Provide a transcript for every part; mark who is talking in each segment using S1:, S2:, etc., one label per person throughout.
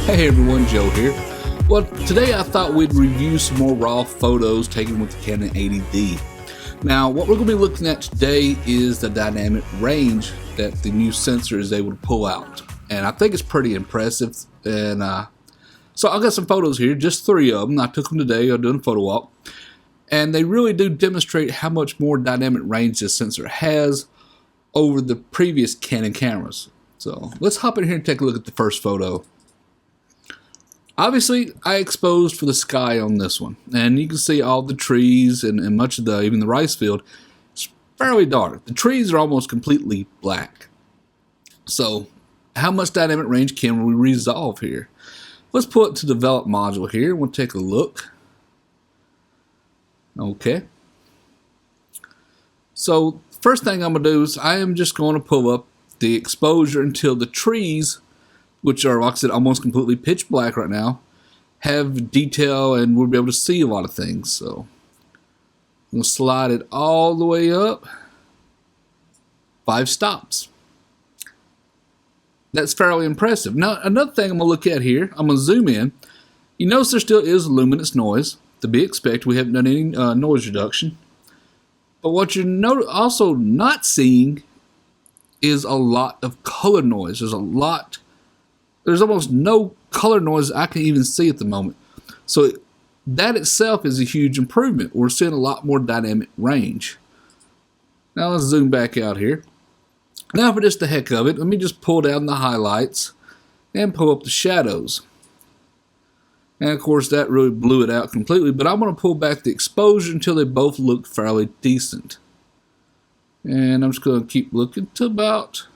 S1: Hey everyone, Joe here. Well, today I thought we'd review some more raw photos taken with the Canon 80D. Now, what we're going to be looking at today is the dynamic range that the new sensor is able to pull out. And I think it's pretty impressive. And so I've got some photos here, just 3 of them. I took them today, I'm doing a photo walk. And they really do demonstrate how much more dynamic range this sensor has over the previous Canon cameras. So let's hop in here and take a look at the first photo. Obviously, I exposed for the sky on this one, and you can see all the trees and much of even the rice field. It's fairly dark. The trees are almost completely black. So, how much dynamic range can we resolve here? Let's pull it to the develop module here. We'll take a look. Okay. So, first thing I'm going to do is I am just going to pull up the exposure until the trees, which are, like I said, almost completely pitch black right now, have detail and we'll be able to see a lot of things. So I'm going to slide it all the way up. 5 stops. That's fairly impressive. Now, another thing I'm going to look at here, I'm going to zoom in. You notice there still is luminance noise to be expected. We haven't done any noise reduction. But what you're also not seeing is a lot of color noise. There's almost no color noise I can even see at the moment. So that itself is a huge improvement. We're seeing a lot more dynamic range. Now let's zoom back out here. Now for just the heck of it, let me just pull down the highlights and pull up the shadows. And of course that really blew it out completely, but I'm going to pull back the exposure until they both look fairly decent. And I'm just going to keep looking to about,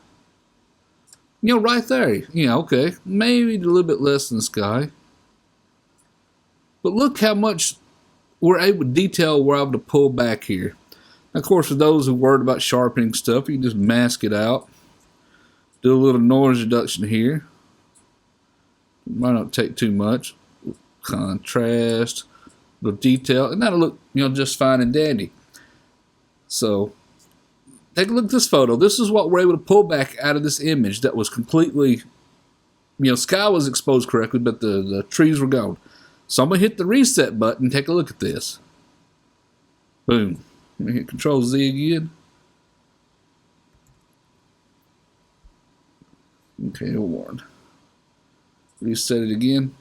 S1: right there. Okay, maybe a little bit less than the sky. But look how much we're able to detail we're able to pull back here. Of course, for those who are worried about sharpening stuff, you can just mask it out. Do a little noise reduction here. Might not take too much. Contrast, a little detail, and that'll look, just fine and dandy. So, take a look at this photo. This is what we're able to pull back out of this image that was completely, sky was exposed correctly, but the trees were gone. So I'm going to hit the reset button and take a look at this. Boom. Let me hit Control Z again. Okay, hold on. Reset it again.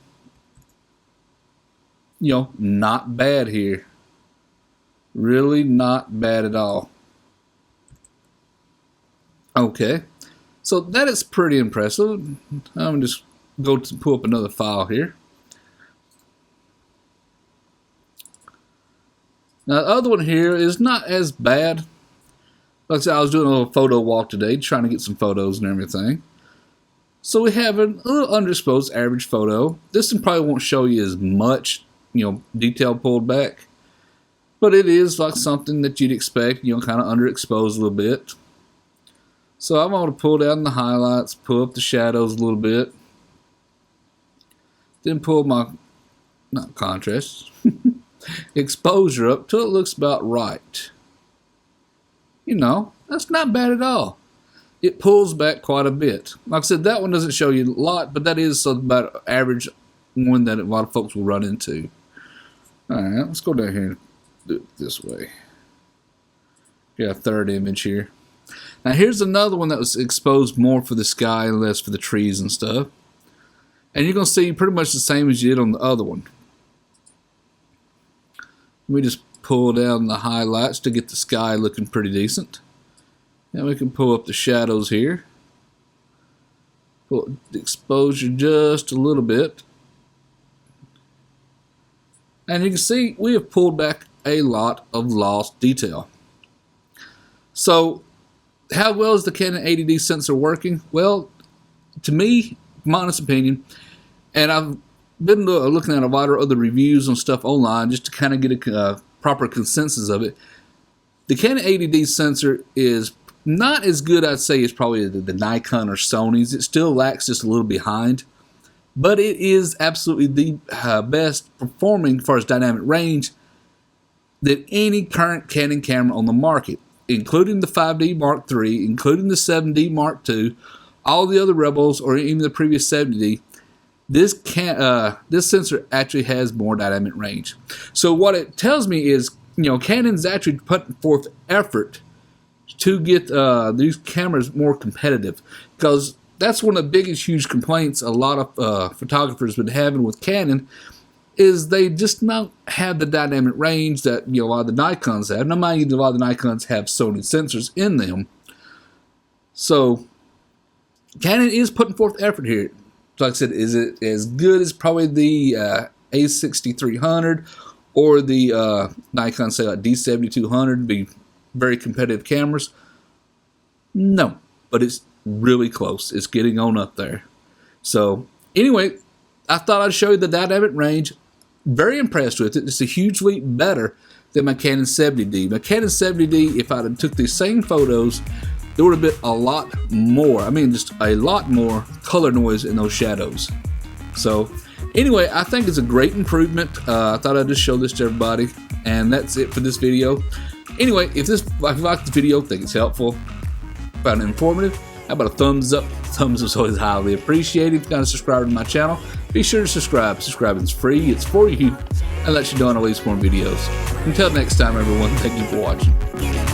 S1: Not bad here. Really not bad at all. Okay, so that is pretty impressive. I'm just going to pull up another file here. Now the other one here is not as bad. Like I said, I was doing a little photo walk today, trying to get some photos and everything. So we have a little underexposed average photo. This one probably won't show you as much, detail pulled back. But it is like something that you'd expect, kind of underexposed a little bit. So I'm going to pull down the highlights, pull up the shadows a little bit. Then pull my, not contrast, exposure up till it looks about right. That's not bad at all. It pulls back quite a bit. Like I said, that one doesn't show you a lot, but that is about an average one that a lot of folks will run into. Alright, let's go down here and do it this way. Got a third image here. Now here's another one that was exposed more for the sky and less for the trees and stuff. And you're going to see pretty much the same as you did on the other one. We just pull down the highlights to get the sky looking pretty decent. And we can pull up the shadows here. Pull up the exposure just a little bit. And you can see we have pulled back a lot of lost detail. So, how well is the Canon 80D sensor working? Well, to me, my honest opinion, and I've been looking at a lot of other reviews and stuff online just to kind of get a proper consensus of it. The Canon 80D sensor is not as good, I'd say, as probably the Nikon or Sony's. It still lacks just a little behind. But it is absolutely the best performing as far as dynamic range than any current Canon camera on the market, including the 5D Mark III, including the 7D Mark II, all the other Rebels, or even the previous 70D. this sensor actually has more dynamic range. So what it tells me is, Canon's actually putting forth effort to get these cameras more competitive, because that's one of the biggest, huge complaints a lot of photographers been having with Canon, is they just not have the dynamic range that a lot of the Nikons have. Now, mind you, a lot of the Nikons have Sony sensors in them, so Canon is putting forth effort here. Like I said, is it as good as probably the A6300 or the Nikon, say, like D7200, be very competitive cameras? No, but it's really close. It's getting on up there. So anyway, I thought I'd show you the dynamic range. Very impressed with it. It's a huge leap better than my Canon 70D. My Canon 70D, if I'd have took these same photos, there would have been a lot more, just a lot more color noise in those shadows. So anyway, I think it's a great improvement. I thought I'd just show this to everybody, and that's it for this video. Anyway, if you like the video, think it's helpful, found it informative, how about a thumbs up? Thumbs up is always highly appreciated. If you're not a subscriber to my channel, be sure to subscribe. Subscribing's free, it's for you, and lets you know when I release more videos. Until next time, everyone, thank you for watching.